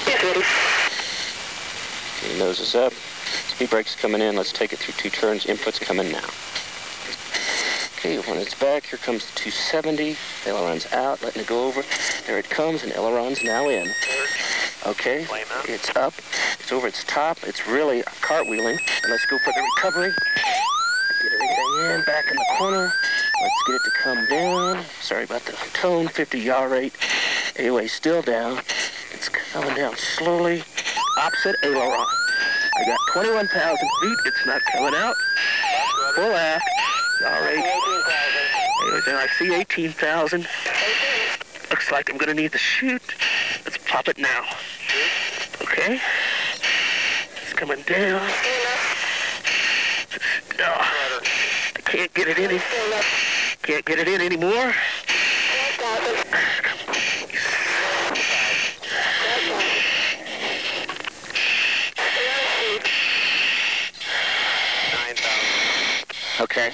Okay, nose is up. Speed brake's coming in. Let's take it through 2 turns. Input's coming now. Okay, when it's back, here comes the 270. Aileron's out, letting it go over. There it comes, and aileron's now in. Okay, it's up. It's over its top. It's really cartwheeling. And let's go for the recovery. Get everything in, back in the corner. Let's get it to come down. Sorry about the tone. 50 yaw rate. Anyway, still down. It's coming down slowly. Opposite aileron. I got 21,000 feet. It's not coming out. Full aft. Yaw rate. Anyways, I see 18,000. Looks like I'm going to need to shoot. Let's pop it now. Okay. It's coming down. Oh, I can't get it in. Can't get it in anymore. Okay.